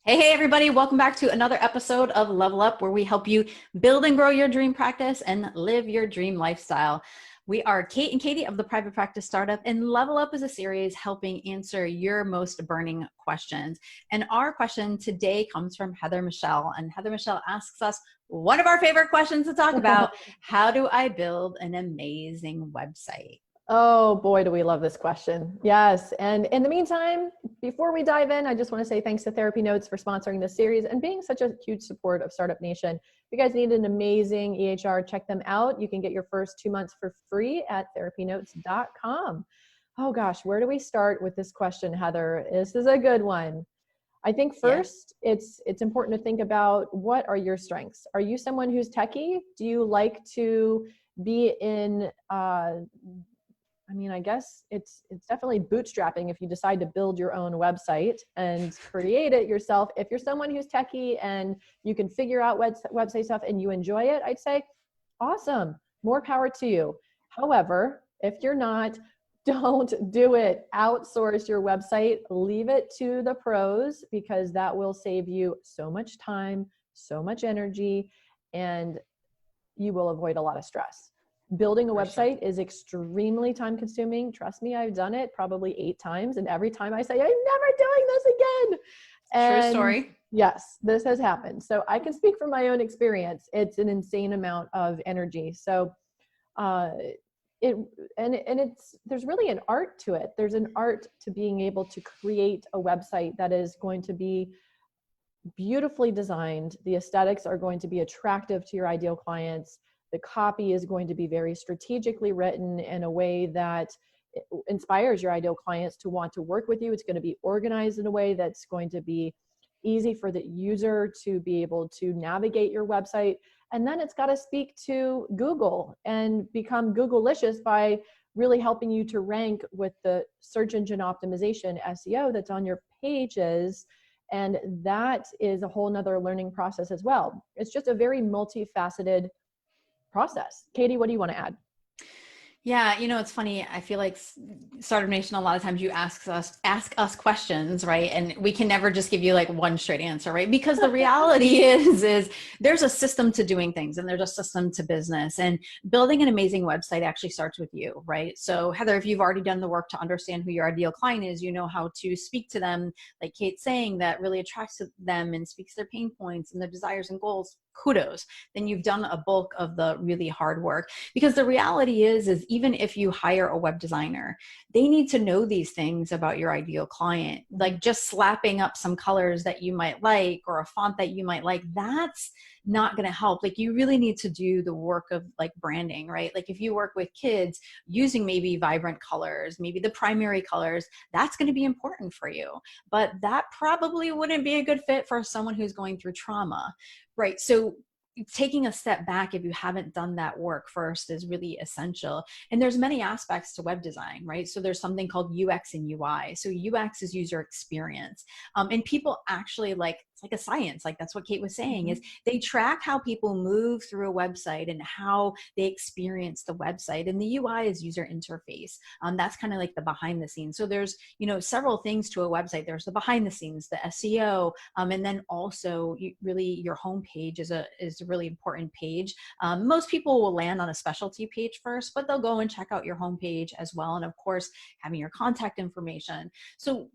Hey, everybody. Welcome back to another episode of Level Up, where we help you build and grow your dream practice and live your dream lifestyle. We are Kate and Katie of the Private Practice Startup, and Level Up is a series helping answer your most burning questions. And our question today comes from Heather Michelle, and Heather Michelle asks us one of our favorite questions to talk about: how do I build an amazing website? Oh boy, do we love this question. Yes. And in the meantime, before we dive in, I just want to say thanks to TherapyNotes for sponsoring this series and being such a huge support of Startup Nation. If you guys need an amazing EHR, check them out. You can get your first 2 months for free at therapynotes.com. Oh gosh, where do we start with this question, Heather? This is a good one. I think first, it's important to think about, what are your strengths? Are you someone who's techie? Do you like to be in I guess it's definitely bootstrapping if you decide to build your own website and create it yourself. If you're someone who's techie and you can figure out website stuff and you enjoy it, I'd say, awesome, more power to you. However, if you're not, don't do it. Outsource your website. Leave it to the pros, because that will save you so much time, so much energy, and you will avoid a lot of stress. Building a website is extremely time consuming. Trust me, I've done it probably 8 times. And every time I say, I'm never doing this again. And true story. Yes, this has happened. So I can speak from my own experience. It's an insane amount of energy. So there's really an art to it. There's an art to being able to create a website that is going to be beautifully designed. The aesthetics are going to be attractive to your ideal clients. The copy is going to be very strategically written in a way that inspires your ideal clients to want to work with you. It's going to be organized in a way that's going to be easy for the user to be able to navigate your website. And then it's got to speak to Google and become Google-licious by really helping you to rank with the search engine optimization, SEO, that's on your pages. And that is a whole nother learning process as well. It's just a very multifaceted process. Katie, what do you want to add? Yeah, it's funny. I feel like Startup Nation, a lot of times you ask us questions, right? And we can never just give you like one straight answer, right? Because the reality is there's a system to doing things, and there's a system to business, and building an amazing website actually starts with you, right? So Heather, if you've already done the work to understand who your ideal client is, you know how to speak to them, like Kate's saying, that really attracts them and speaks their pain points and their desires and goals. Kudos. Then you've done a bulk of the really hard work. Because the reality is even if you hire a web designer, they need to know these things about your ideal client. Like just slapping up some colors that you might like or a font that you might like, that's not going to help. Like you really need to do the work of like branding, right? Like if you work with kids, using maybe vibrant colors, maybe the primary colors, that's going to be important for you. But that probably wouldn't be a good fit for someone who's going through trauma, right? So taking a step back, if you haven't done that work first, is really essential. And there's many aspects to web design, right? So there's something called UX and UI. So UX is user experience. And people actually it's like a science, like that's what Kate was saying, is they track how people move through a website and how they experience the website. And the UI is user interface. That's kind of like the behind the scenes. So there's, several things to a website. There's the behind the scenes, the SEO, and then also really your homepage is a really important page. Most people will land on a specialty page first, but they'll go and check out your homepage as well. And of course, having your contact information. So,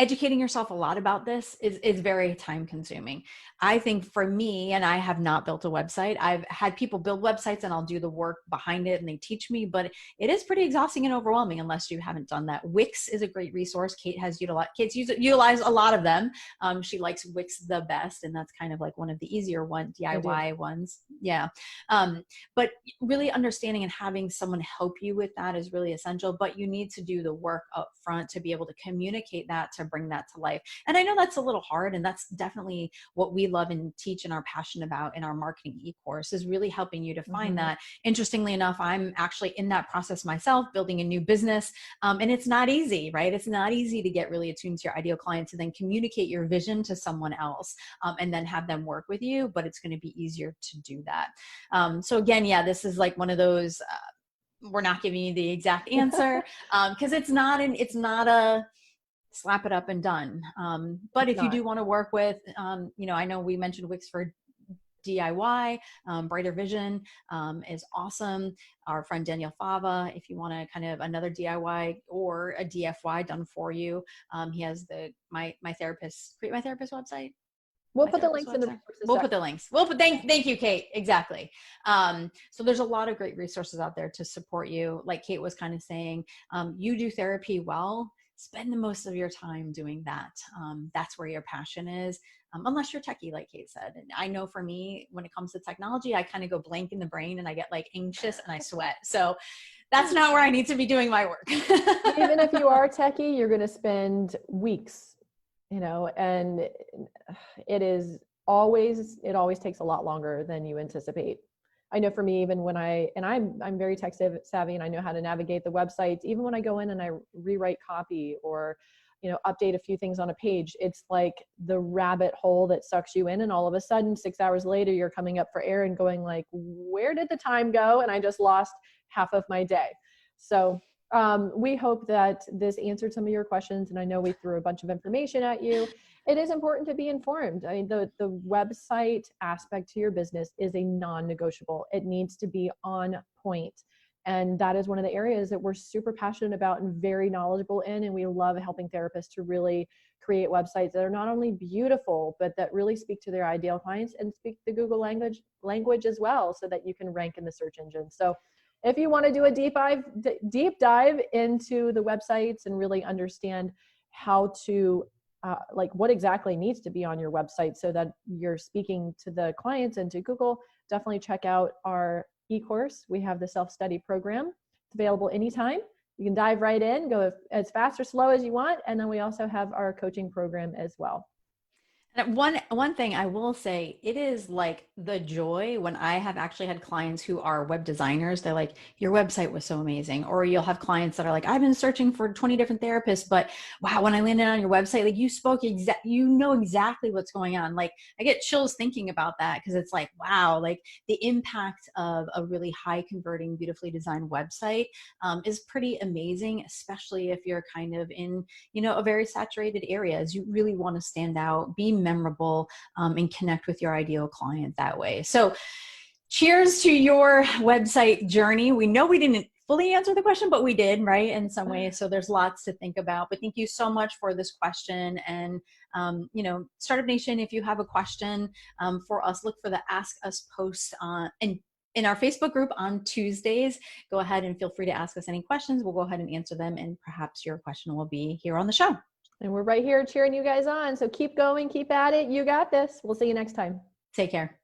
educating yourself a lot about this is very time consuming. I think for me, and I have not built a website, I've had people build websites and I'll do the work behind it and they teach me, but it is pretty exhausting and overwhelming unless you haven't done that. Wix is a great resource. Kate's utilize a lot of them. She likes Wix the best, and that's kind of like one of the easier DIY ones. Yeah. But really understanding and having someone help you with that is really essential, but you need to do the work up front to be able to communicate that, to bring that to life. And I know that's a little hard, and that's definitely what we love and teach and are passionate about in our marketing e-course, is really helping you to find that. Interestingly enough, I'm actually in that process myself, building a new business. And it's not easy, right? It's not easy to get really attuned to your ideal client, to then communicate your vision to someone else, and then have them work with you, but it's going to be easier to do that. So again, yeah, this is like one of those, we're not giving you the exact answer, because it's not a slap it up and done. But if you do want to work with, I know we mentioned Wix for DIY, Brighter Vision is awesome. Our friend Danielle Fava, if you want to kind of another DIY or a DFY done for you, he has the my therapist website. We'll put the links in the resources We'll put the links. Thank you, Kate. Exactly. So there's a lot of great resources out there to support you. Like Kate was kind of saying, you do therapy well, spend the most of your time doing that. That's where your passion is. Unless you're techie, like Kate said. And I know for me, when it comes to technology, I kind of go blank in the brain and I get like anxious and I sweat. So that's not where I need to be doing my work. Even if you are techie, you're going to spend weeks, and it always takes a lot longer than you anticipate. I know for me, even when I'm very tech savvy and I know how to navigate the websites, even when I go in and I rewrite copy or, update a few things on a page, it's like the rabbit hole that sucks you in. And all of a sudden, 6 hours later, you're coming up for air and going like, where did the time go? And I just lost half of my day. So we hope that this answered some of your questions. And I know we threw a bunch of information at you. It is important to be informed. I mean, the website aspect to your business is a non-negotiable. It needs to be on point. And that is one of the areas that we're super passionate about and very knowledgeable in. And we love helping therapists to really create websites that are not only beautiful, but that really speak to their ideal clients and speak the Google language as well, so that you can rank in the search engine. So if you want to do a deep dive into the websites and really understand how to what exactly needs to be on your website so that you're speaking to the clients and to Google, definitely check out our e-course. We have the self-study program. It's available anytime. You can dive right in, go as fast or slow as you want. And then we also have our coaching program as well. And one thing I will say, it is like the joy when I have actually had clients who are web designers. They're like, your website was so amazing. Or you'll have clients that are like, I've been searching for 20 different therapists, but wow, when I landed on your website, like you know exactly what's going on. Like I get chills thinking about that, because it's like, wow, like the impact of a really high converting, beautifully designed website is pretty amazing, especially if you're kind of in, a very saturated areas. You really want to stand out, be memorable, and connect with your ideal client that way. So cheers to your website journey. We know we didn't fully answer the question, but we did, right? In some ways. So there's lots to think about, but thank you so much for this question. And, Startup Nation, if you have a question for us, look for the Ask Us post in our Facebook group on Tuesdays. Go ahead and feel free to ask us any questions. We'll go ahead and answer them, and perhaps your question will be here on the show. And we're right here cheering you guys on. So keep going, keep at it. You got this. We'll see you next time. Take care.